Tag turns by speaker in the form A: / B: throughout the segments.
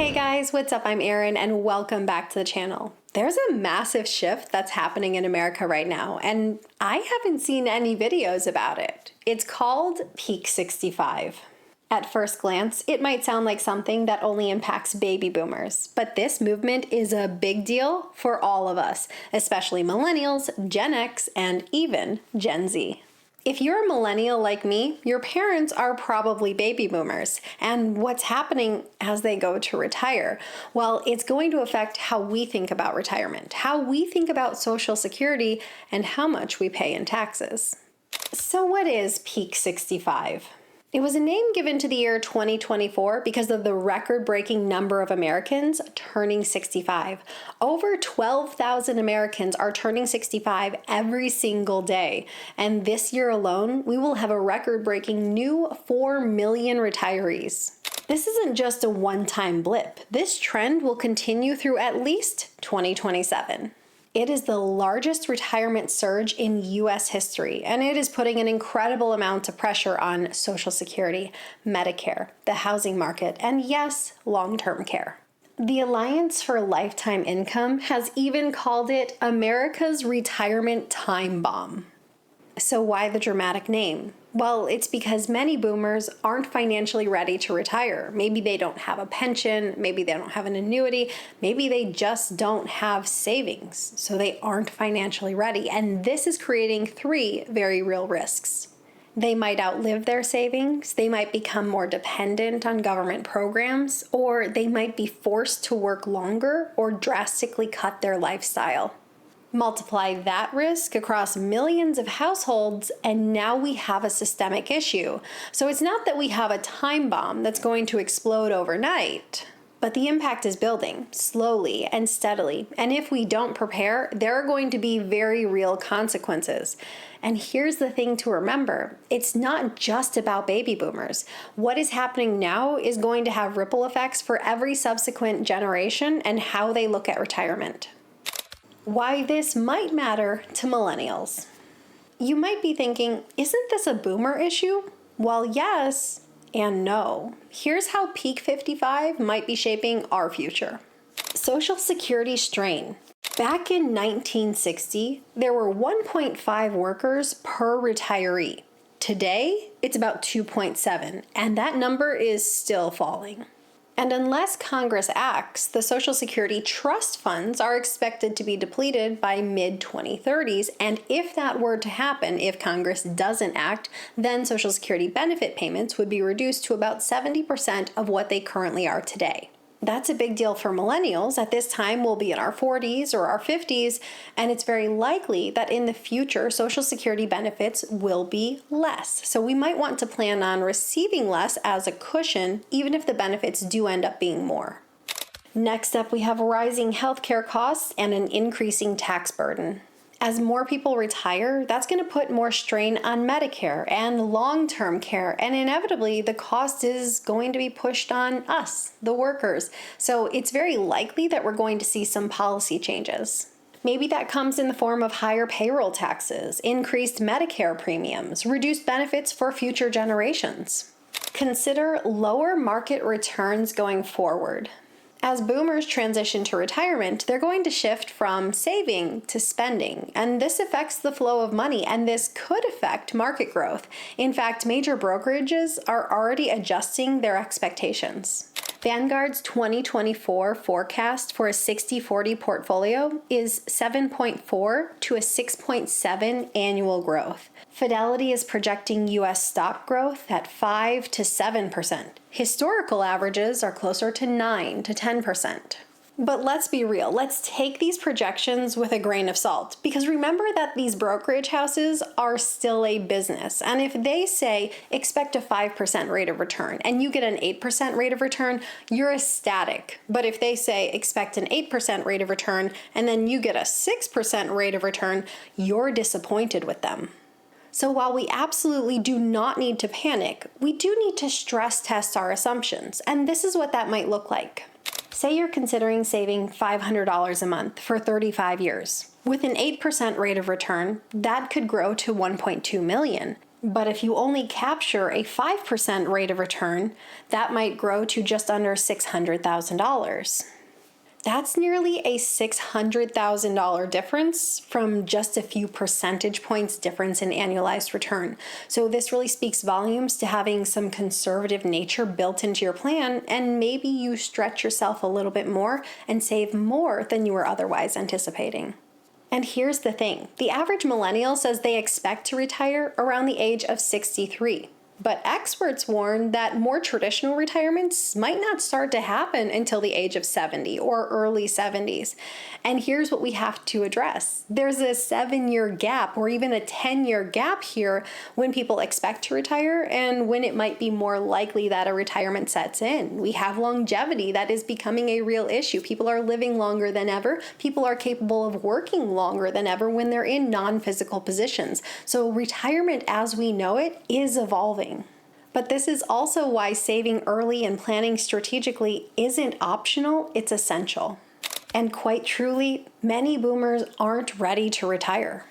A: Hey guys, what's up? I'm Erin and welcome back to the channel. There's a massive shift that's happening in America right now, and I haven't seen any videos about it. It's called Peak 65. At first glance, it might sound like something that only impacts baby boomers, but this movement is a big deal for all of us, especially millennials, Gen X, and even Gen Z. If you're a millennial like me, your parents are probably baby boomers, and what's happening as they go to retire? Well, it's going to affect how we think about retirement, how we think about Social Security, and how much we pay in taxes. So what is Peak 65? It was a name given to the year 2024 because of the record-breaking number of Americans turning 65. Over 12,000 Americans are turning 65 every single day. And this year alone, we will have a record-breaking new 4 million retirees. This isn't just a one-time blip. This trend will continue through at least 2027. It is the largest retirement surge in U.S. history, and it is putting an incredible amount of pressure on Social Security, Medicare, the housing market, and yes, long-term care. The Alliance for Lifetime Income has even called it America's retirement time bomb. So why the dramatic name? Well, it's because many boomers aren't financially ready to retire. Maybe they don't have a pension, maybe they don't have an annuity, maybe they just don't have savings, so they aren't financially ready. And this is creating 3 very real risks. They might outlive their savings, they might become more dependent on government programs, or they might be forced to work longer or drastically cut their lifestyle. Multiply that risk across millions of households, and now we have a systemic issue. So it's not that we have a time bomb that's going to explode overnight, but the impact is building slowly and steadily. And if we don't prepare, there are going to be very real consequences. And here's the thing to remember. It's not just about baby boomers. What is happening now is going to have ripple effects for every subsequent generation and how they look at retirement. Why this might matter to millennials. You might be thinking, isn't this a boomer issue? Well, yes and no. Here's how Peak 55 might be shaping our future. Social Security strain. Back in 1960, there were 1.5 workers per retiree. Today, it's about 2.7, and that number is still falling. And unless Congress acts, the Social Security trust funds are expected to be depleted by mid-2030s. And if that were to happen, if Congress doesn't act, then Social Security benefit payments would be reduced to about 70% of what they currently are today. That's a big deal for millennials. At this time, we'll be in our 40s or our 50s, and it's very likely that in the future, Social Security benefits will be less. So we might want to plan on receiving less as a cushion, even if the benefits do end up being more. Next up, we have rising healthcare costs and an increasing tax burden. As more people retire, that's going to put more strain on Medicare and long-term care, and inevitably the cost is going to be pushed on us, the workers. So it's very likely that we're going to see some policy changes. Maybe that comes in the form of higher payroll taxes, increased Medicare premiums, reduced benefits for future generations. Consider lower market returns going forward. As boomers transition to retirement, they're going to shift from saving to spending, and this affects the flow of money, and this could affect market growth. In fact, major brokerages are already adjusting their expectations. Vanguard's 2024 forecast for a 60-40 portfolio is 7.4 to a 6.7 annual growth. Fidelity is projecting U.S. stock growth at 5 to 7%. Historical averages are closer to 9 to 10%. But let's be real, let's take these projections with a grain of salt, because remember that these brokerage houses are still a business, and if they say expect a 5% rate of return and you get an 8% rate of return, you're ecstatic. But if they say expect an 8% rate of return and then you get a 6% rate of return, you're disappointed with them. So while we absolutely do not need to panic, we do need to stress test our assumptions, and this is what that might look like. Say you're considering saving $500 a month for 35 years. With an 8% rate of return, that could grow to $1.2 million. But if you only capture a 5% rate of return, that might grow to just under $600,000. That's nearly a $600,000 difference from just a few percentage points difference in annualized return. So this really speaks volumes to having some conservative nature built into your plan, and maybe you stretch yourself a little bit more and save more than you were otherwise anticipating. And here's the thing, the average millennial says they expect to retire around the age of 63. But experts warn that more traditional retirements might not start to happen until the age of 70 or early 70s. And here's what we have to address. There's a 7-year gap or even a 10-year gap here when people expect to retire and when it might be more likely that a retirement sets in. We have longevity that is becoming a real issue. People are living longer than ever. People are capable of working longer than ever when they're in non-physical positions. So retirement as we know it is evolving. But this is also why saving early and planning strategically isn't optional, it's essential. And quite truly, many boomers aren't ready to retire.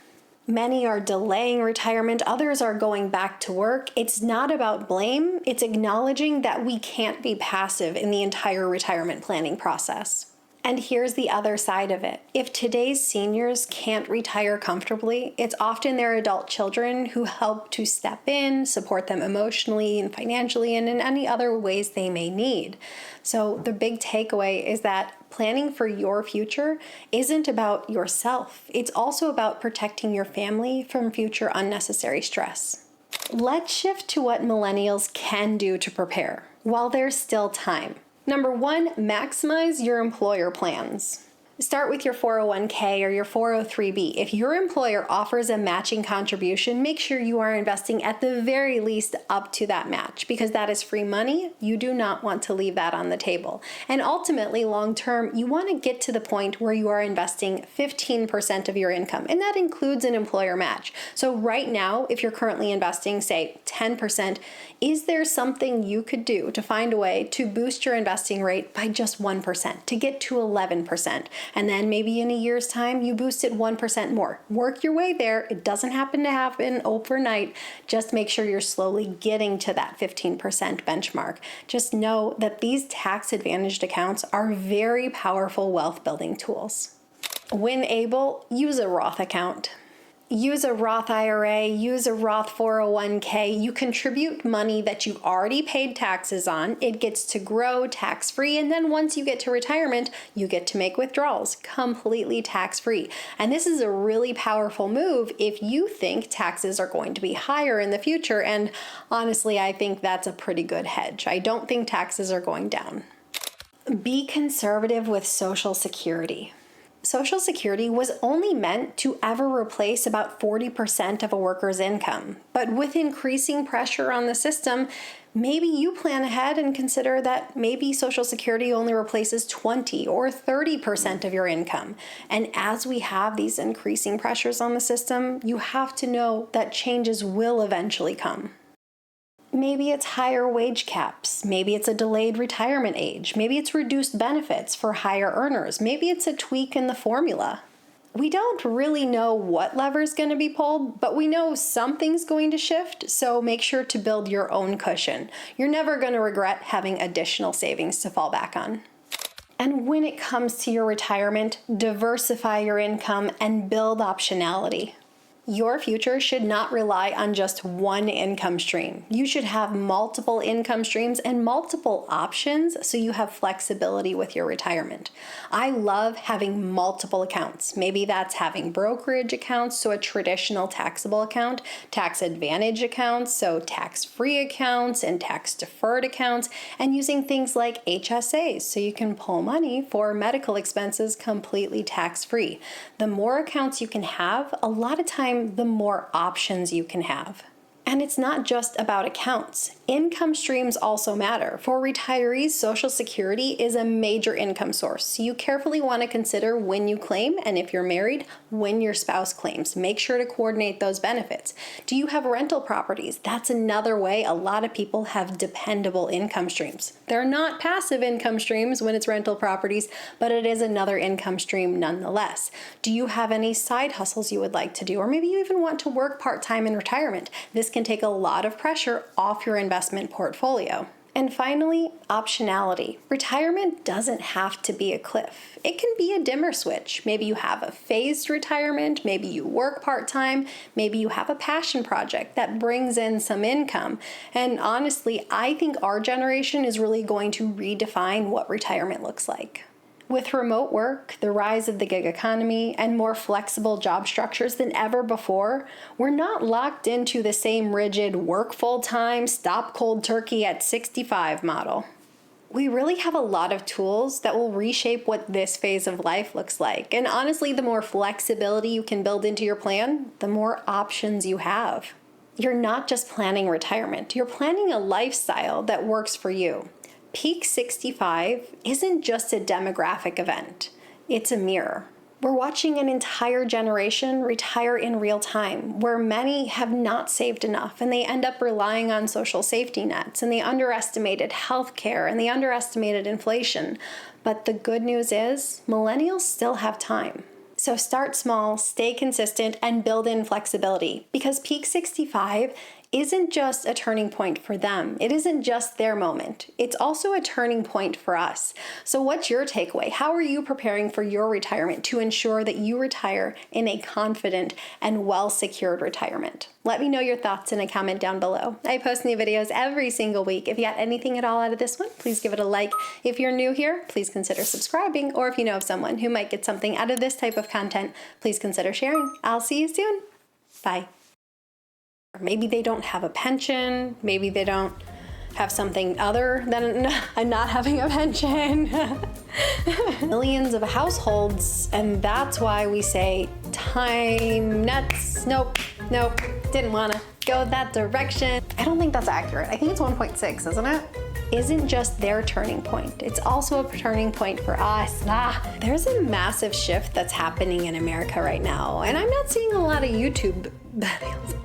A: Many are delaying retirement, others are going back to work. It's not about blame, it's acknowledging that we can't be passive in the entire retirement planning process. And here's the other side of it. If today's seniors can't retire comfortably, it's often their adult children who help to step in, support them emotionally and financially, and in any other ways they may need. So the big takeaway is that planning for your future isn't about yourself. It's also about protecting your family from future unnecessary stress. Let's shift to what millennials can do to prepare while there's still time. Number 1, maximize your employer plans. Start with your 401k or your 403b. If your employer offers a matching contribution, make sure you are investing at the very least up to that match because that is free money. You do not want to leave that on the table. And ultimately, long term, you want to get to the point where you are investing 15% of your income, and that includes an employer match. So right now, if you're currently investing, say 10%, is there something you could do to find a way to boost your investing rate by just 1%, to get to 11%? And then maybe in a year's time, you boost it 1% more. Work your way there. It doesn't happen overnight. Just make sure you're slowly getting to that 15% benchmark. Just know that these tax-advantaged accounts are very powerful wealth building tools. When able, use a Roth account. Use a Roth IRA, use a Roth 401k. You contribute money that you've already paid taxes on. It gets to grow tax-free, and then once you get to retirement, you get to make withdrawals completely tax-free. And this is a really powerful move if you think taxes are going to be higher in the future, and honestly, I think that's a pretty good hedge. I don't think taxes are going down. Be conservative with Social Security. Social Security was only meant to ever replace about 40% of a worker's income. But with increasing pressure on the system, maybe you plan ahead and consider that maybe Social Security only replaces 20 or 30% of your income. And as we have these increasing pressures on the system, you have to know that changes will eventually come. Maybe it's higher wage caps. Maybe it's a delayed retirement age. Maybe it's reduced benefits for higher earners. Maybe it's a tweak in the formula. We don't really know what lever is going to be pulled, but we know something's going to shift, so make sure to build your own cushion. You're never going to regret having additional savings to fall back on. And when it comes to your retirement, diversify your income and build optionality. Your future should not rely on just one income stream. You should have multiple income streams and multiple options so you have flexibility with your retirement. I love having multiple accounts. Maybe that's having brokerage accounts, so a traditional taxable account, tax advantage accounts, so tax-free accounts and tax-deferred accounts, and using things like HSAs so you can pull money for medical expenses completely tax-free. The more accounts you can have, a lot of times the more options you can have. And it's not just about accounts. Income streams also matter. For retirees, Social Security is a major income source. So you carefully want to consider when you claim, and if you're married, when your spouse claims. Make sure to coordinate those benefits. Do you have rental properties? That's another way a lot of people have dependable income streams. They're not passive income streams when it's rental properties, but it is another income stream nonetheless. Do you have any side hustles you would like to do? Or maybe you even want to work part-time in retirement. This can can take a lot of pressure off your investment portfolio. And finally, optionality. Retirement doesn't have to be a cliff. It can be a dimmer switch. Maybe you have a phased retirement, maybe you work part-time, maybe you have a passion project that brings in some income. And honestly, I think our generation is really going to redefine what retirement looks like. With remote work, the rise of the gig economy, and more flexible job structures than ever before, we're not locked into the same rigid work full-time, stop cold turkey at 65 model. We really have a lot of tools that will reshape what this phase of life looks like. And honestly, the more flexibility you can build into your plan, the more options you have. You're not just planning retirement, you're planning a lifestyle that works for you. Peak 65 isn't just a demographic event, it's a mirror. We're watching an entire generation retire in real time, where many have not saved enough and they end up relying on social safety nets, and they underestimated healthcare and they underestimated inflation. But the good news is, millennials still have time. So start small, stay consistent, and build in flexibility, because Peak 65 isn't just a turning point for them. It isn't just their moment. It's also a turning point for us. So what's your takeaway? How are you preparing for your retirement to ensure that you retire in a confident and well-secured retirement? Let me know your thoughts in a comment down below. I post new videos every single week. If you got anything at all out of this one, please give it a like. If you're new here, please consider subscribing. Or if you know of someone who might get something out of this type of content, please consider sharing. I'll see you soon. Bye. Or maybe they don't have a pension. Maybe they don't have something other than not having a pension. Millions of households, and that's why we say time nuts. Nope, didn't wanna go that direction. I don't think that's accurate. I think it's 1.6, isn't it? Isn't just their turning point. It's also a turning point for us. There's a massive shift that's happening in America right now, and I'm not seeing a lot of YouTube videos.